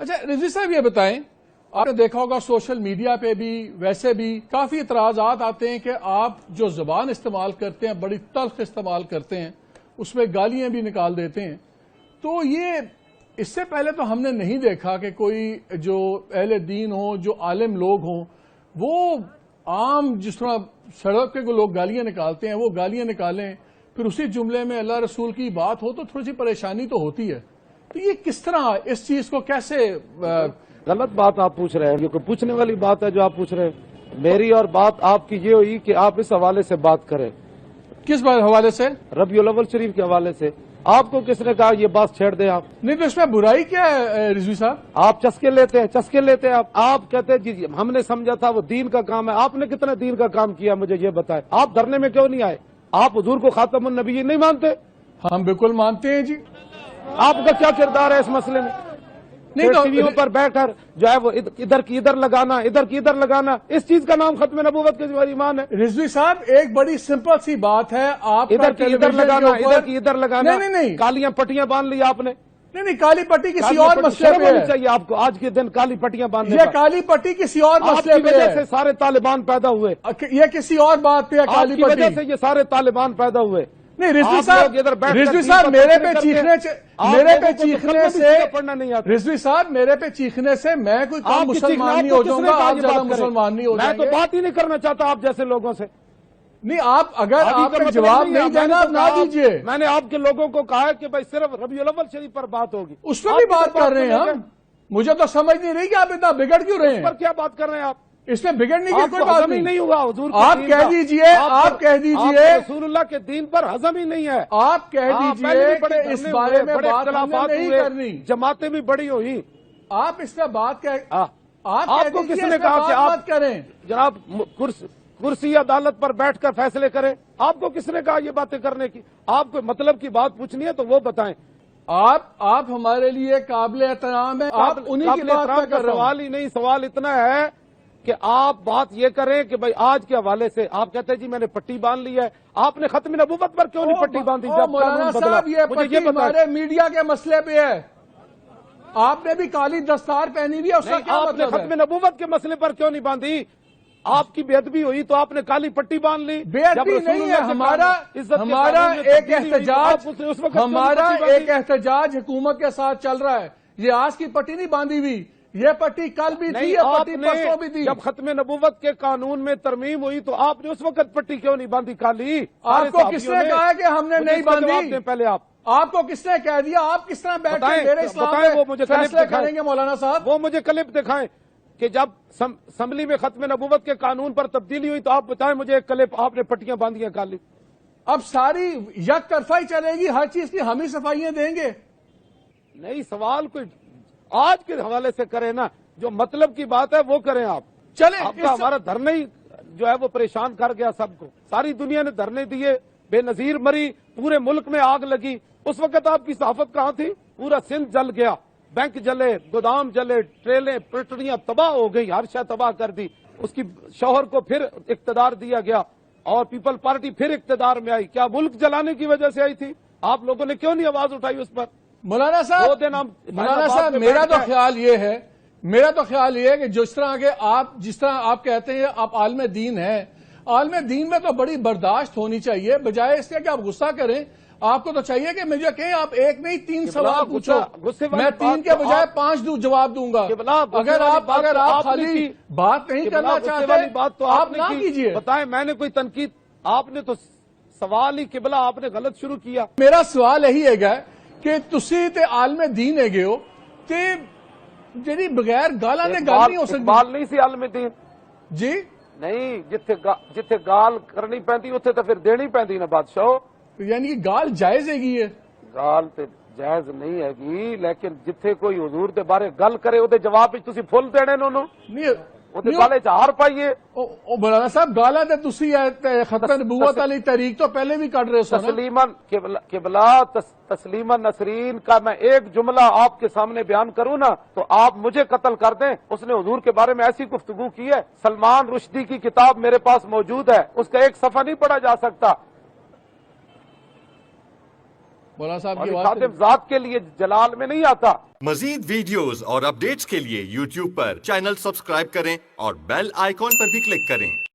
اچھا رضوی صاحب یہ بتائیں، آپ نے دیکھا ہوگا سوشل میڈیا پہ بھی ویسے بھی کافی اعتراضات آتے ہیں کہ آپ جو زبان استعمال کرتے ہیں بڑی تلخ استعمال کرتے ہیں، اس میں گالیاں بھی نکال دیتے ہیں. تو یہ اس سے پہلے تو ہم نے نہیں دیکھا کہ کوئی جو اہل دین ہوں، جو عالم لوگ ہوں، وہ عام جس طرح سڑک پہ لوگ گالیاں نکالتے ہیں وہ گالیاں نکالیں، پھر اسی جملے میں اللہ رسول کی بات ہو تو تھوڑی سی پریشانی تو ہوتی ہے. تو یہ کس طرح اس چیز کو کیسے غلط بات آپ پوچھ رہے ہیں، یہ کوئی پوچھنے والی بات ہے جو آپ پوچھ رہے ہیں؟ میری اور بات آپ کی یہ ہوئی کہ آپ اس حوالے سے بات کریں. کس حوالے سے؟ ربیع الاول شریف کے حوالے سے. آپ کو کس نے کہا یہ بات چھیڑ دیں آپ؟ نہیں تو اس میں برائی کیا ہے رضوی صاحب؟ آپ چسکے لیتے ہیں آپ کہتے ہیں جی ہم نے سمجھا تھا وہ دین کا کام ہے. آپ نے کتنا دین کا کام کیا مجھے یہ بتائیں. آپ دھرنے میں کیوں نہیں آئے؟ آپ حضور کو خاتم النبیین نہیں مانتے؟ ہم بالکل مانتے ہیں جی. آپ کا کیا کردار ہے اس مسئلے میں؟ نہیں ٹی ویوں پر بیٹھ کر جو ہے وہ ادھر کی ادھر لگانا، ادھر کی ادھر لگانا، اس چیز کا نام ختم نبوت کے ایمان ہے. رضوی صاحب ایک بڑی سمپل سی بات ہے، آپ ادھر کی ادھر لگانا، ادھر کی ادھر لگانا. نہیں کالیاں پٹیاں باندھ لی آپ نے. نہیں کالی پٹی کسی اور مسئلے پہ ہے. چاہیے آپ کو آج کے دن کالی پٹیاں باندھنے یہ کالی پٹی کسی اور مسئلے پہ ہے. سے سارے طالبان پیدا ہوئے. یہ کسی اور بات پہ ہے کالی پٹی. وجہ سے یہ سارے طالبان پیدا ہوئے. نہیں رضوی صاحب میرے پہ چیخنے سے رضوی صاحب میرے پہ چیخنے سے میں کوئی کم مسلمان نہیں ہو جاؤں گا، آپ زیادہ مسلمان نہیں ہو جائیں گے. میں تو بات ہی نہیں کرنا چاہتا آپ جیسے لوگوں سے. نہیں آپ اگر آپ کا جواب نہیں دینا آپ نہ دیجیے. میں نے آپ کے لوگوں کو کہا کہ بھائی صرف ربیع الاول شریف پر بات ہوگی. اس پر بھی بات کر رہے ہیں ہم. مجھے تو سمجھ نہیں رہی کہ آپ اتنا بگڑ کیوں رہے ہیں. اس پر کیا بات کر رہے ہیں آپ؟ اس میں بگڑنے کی کوئی بات نہیں ہوگا. حضور آپ کہہ دیجئے رسول اللہ کے دین پر ہضم ہی نہیں ہے. آپ کہہ دیجئے کہ اس بارے میں بات نہیں کرنی. جماعتیں بھی بڑی ہوئی. آپ اس میں بات آپ کو کس نے کہا کہ آپ کریں جناب کرسی عدالت پر بیٹھ کر فیصلے کریں؟ آپ کو کس نے کہا یہ باتیں کرنے کی؟ آپ کو مطلب کی بات پوچھنی ہے تو وہ بتائیں. آپ ہمارے لیے قابل احترام ہیں. آپ انہی کی بات کر رہے ہیں. سوال ہی نہیں، سوال اتنا ہے کہ آپ بات یہ کریں کہ بھائی آج کے حوالے سے آپ کہتے ہیں جی میں نے پٹی باندھ لی ہے. آپ نے ختم نبوت پر کیوں نہیں پٹی باندھی؟ مولانا صاحب یہ پٹی ہمارے میڈیا کے مسئلے پہ ہے. آپ نے بھی کالی دستار پہنی ہوئی ہے، اس کا کیا مطلب ہے؟ آپ نے ختم نبوت کے مسئلے پر کیوں نہیں باندھی؟ آپ کی بے ادبی ہوئی تو آپ نے کالی پٹی باندھ لی. بے ادبی نہیں ہے، ہمارا ایک احتجاج حکومت کے ساتھ چل رہا ہے. یہ آج کی پٹی نہیں باندھی ہوئی، یہ پٹی کل بھی تھی، یہ پٹی پرسوں بھی تھی. جب ختم نبوت کے قانون میں ترمیم ہوئی تو آپ نے اس وقت پٹی کیوں نہیں باندھی کالی؟ آپ کو کس نے کہا کہ ہم نے نہیں باندھی؟ پہلے آپ کو کس نے کہہ دیا؟ آپ کس طرح بیٹھ کے میرے اسلام میں فیصلے کریں گے مولانا صاحب؟ وہ مجھے کلپ دکھائیں کہ جب اسمبلی میں ختم نبوت کے قانون پر تبدیلی ہوئی تو آپ بتائیں مجھے ایک کلپ آپ نے پٹیاں باندھی کالی. اب ساری یک طرفہ ہی چلے گی، ہر چیز کی ہم ہی صفائیاں دیں گے؟ نہیں، سوال کوئی آج کے حوالے سے کریں نا، جو مطلب کی بات ہے وہ کریں. آپ چلیں. آپ کا ہمارا دھرنا ہی جو ہے وہ پریشان کر گیا سب کو. ساری دنیا نے دھرنے دیے، بے نظیر مری، پورے ملک میں آگ لگی. اس وقت آپ کی صحافت کہاں تھی؟ پورا سندھ جل گیا، بینک جلے، گودام جلے، ٹریلیں پٹریاں تباہ ہو گئی، ہر شے تباہ کر دی. اس کی شوہر کو پھر اقتدار دیا گیا اور پیپل پارٹی پھر اقتدار میں آئی. کیا ملک جلانے کی وجہ سے آئی تھی؟ آپ لوگوں نے کیوں نہیں آواز اٹھائی اس پر؟ مولانا صاحب میرا تو خیال یہ ہے کہ جس طرح آپ کہتے ہیں آپ عالم دین ہیں، عالم دین میں تو بڑی برداشت ہونی چاہیے، بجائے اس کے کہ آپ غصہ کریں. آپ کو تو چاہیے کہ مجھے کہیں آپ ایک نہیں 3 سوال پوچھو، میں 3 کے بجائے 5 جواب دوں گا. اگر آپ خالی بات نہیں کرنا چاہتے بات تو آپ نہ کیجیے. بتائیں میں نے کوئی تنقید؟ آپ نے تو سوال ہی قبلہ آپ نے غلط شروع کیا. میرا سوال یہی ہے گا کہ تسی تے عالم دین ہے گئے تے جی بغیر گالا نے گال نہیں ہو سکتی. بال نہیں سی عالم دین جی نہیں، جتھے گال کرنی پیندی اتنے تو پھر دینی پیندی نا بادشاہ. یعنی کہ گال جائز ہے گی ہے؟ گال تے جائز نہیں ہے گی، لیکن جتھے کوئی حضور دے بارے گل کرے وہ جواب تسی فل دینے انہوں گالے چار پائیے. مولانا صاحب گالا تے تسی ختم نبوت والی تحریک تو پہلے بھی کٹ رہے سو. تسلیما نسرین کا میں ایک جملہ آپ کے سامنے بیان کروں نا تو آپ مجھے قتل کر دیں. اس نے حضور کے بارے میں ایسی گفتگو کی ہے. سلمان رشدی کی کتاب میرے پاس موجود ہے، اس کا ایک صفحہ نہیں پڑھا جا سکتا. مولانا صاحب کی اور آواز خاتم ذات کے لیے جلال میں نہیں آتا. مزید ویڈیوز اور اپڈیٹس کے لیے یوٹیوب پر چینل سبسکرائب کریں اور بیل آئیکن پر بھی کلک کریں.